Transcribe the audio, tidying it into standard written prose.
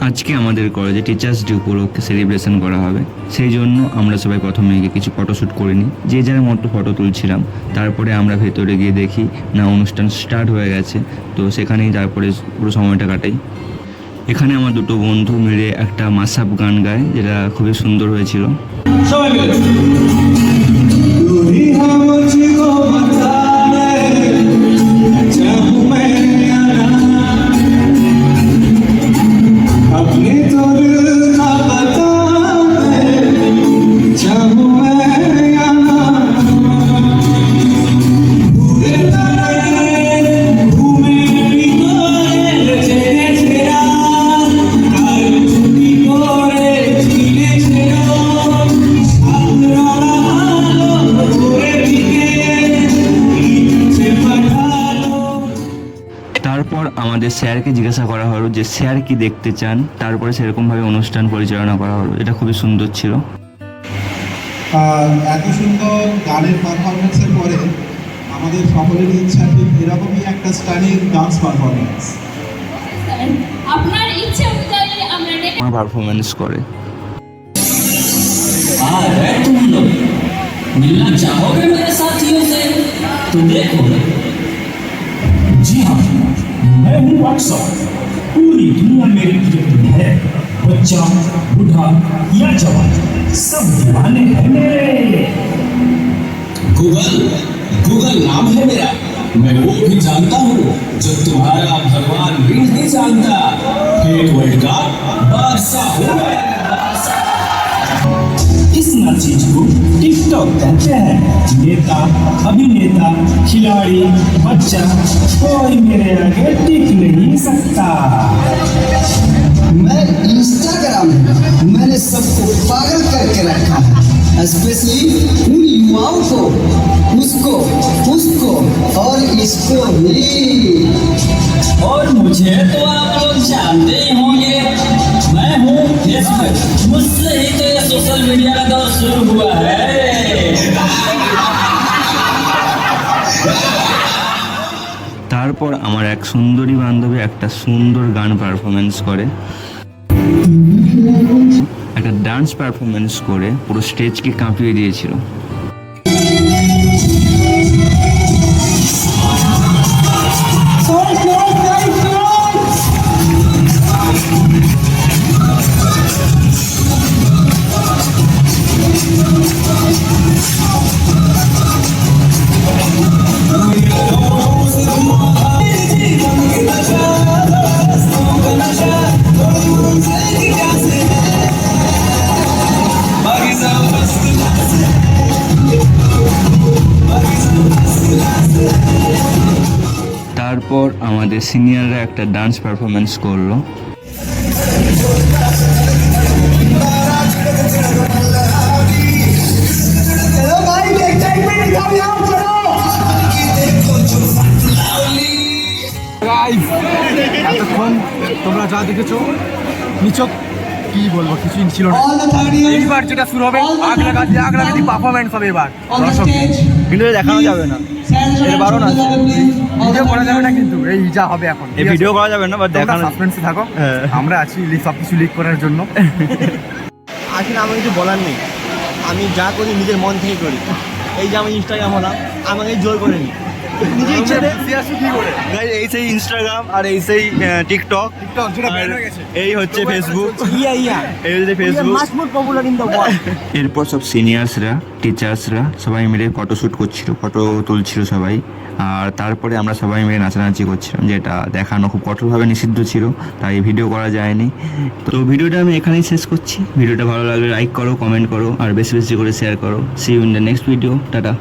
আজকে আমাদের কলেজে টিচার্স ডে উপলক্ষে সেলিব্রেশন করা হবে, সেই জন্য আমরা সবাই প্রথমে গিয়ে কিছু ফটোশ্যুট করে নিই, যে যার মতো ফটো তুলছিলাম। তারপরে আমরা ভেতরে গিয়ে দেখি না অনুষ্ঠান স্টার্ট হয়ে গেছে, তো সেখানেই তারপরে পুরো সময়টা কাটাই। এখানে আমার দুটো বন্ধু মিলে একটা মাসাব গান গায়, যেটা খুবই সুন্দর হয়েছিল। তারপর আমাদের স্যারকে জিজ্ঞাসা করা হলো যে স্যার কি দেখতে চান, তারপরে সেরকমভাবে অনুষ্ঠান পরিচালনা করা হলো। এটা খুবই সুন্দর ছিল। এত সুন্দর গানের পারফরমেন্সের পরে আমাদের সকলেরই ইচ্ছা ঠিক এরকমই একটা স্টাইলিং ডান্স পারফরমেন্স। আপনার ইচ্ছে অনুযায়ী আমরা আমার পারফরমেন্স করে। तुम लोग मिलना चाहोगे मेरे साथियों से तो देखो। जी हाँ, मैं हूँ व्हाट्सएप। पूरी दुनिया मेरी गिरफ्त में है। बच्चा, बूढ़ा या जवान, सब दीवाने हैं मेरे। गूगल नाम है मेरा। मैं वो भी जानता हूँ जो तुम्हारा भगवान भी नहीं जानता। फेक वर्ल्ड का बादशाह हूँ मैं। इस चीज को टिकटॉक कहते हैं। नेता, अभिनेता, खिलाड़ी, बच्चा, कोई मेरे आगे टिक नहीं सकता। मैं इंस्टाग्राम मैंने सबको पागल करके रखा है, स्पेशली उन युवाओं को, उसको और इसको भी। और मुझे तो आप लोग जानते ही होंगे, मैं हूँ फेसबुक। मुझसे ही तो ये सोशल मीडिया का दौर शुरू हुआ है। তারপর আমার এক সুন্দরী বান্ধবী একটা সুন্দর গান পারফরমেন্স করে, একটা ডান্স পারফরমেন্স করে পুরো স্টেজকে কাঁপিয়ে দিয়েছিল। তারপর আমাদের সিনিয়ররা একটা ডান্স পারফরমেন্স করলো। এতক্ষণ তোমরা যা দেখেছো নিচক কি বলবো, কিছুই ছিল না। এইবার যেটা শুরু হবে আগলাগাদি পারফরমেন্স হবে। এবার দর্শক কিন্তু দেখানো যাবে না, এর বারণ আছে, ভিডিও করা যাবে না, কিন্তু এই যা হবে এখন এই ভিডিও করা যাবে না, বাট দেখানো সাসপেন্সে থাকো। আমরা আছি সব কিছু লিক করার জন্য। আসলে আমার কিছু বলার নেই, আমি যা করি নিজের মন থেকে করি। এই যে আমি ইনস্টাগ্রাম হলাম, আমাকে জোর করে নিই নিজের ইচ্ছাতে। এই সেই ইনস্টাগ্রাম আর এই সেই টিকটক, এই হচ্ছে ফেসবুক, এই হচ্ছে Facebook. Popular in the world. এরপর সব সিনিয়র্সরা, টিচার্সরা সবাই মিলে ফটোশ্যুট করছিল, ফটো তুলছিল সবাই। আর তারপরে আমরা সবাই মিলে নাচানাচি করছিলাম, যেটা দেখানো খুব কঠোরভাবে নিষিদ্ধ ছিল, তাই ভিডিও করা যায়নি। তো ভিডিওটা আমি এখানেই শেষ করছি। ভিডিওটা ভালো লাগলে লাইক করো, কমেন্ট করো, আর বেশি বেশি করে শেয়ার করো। See you in the next video. Tata.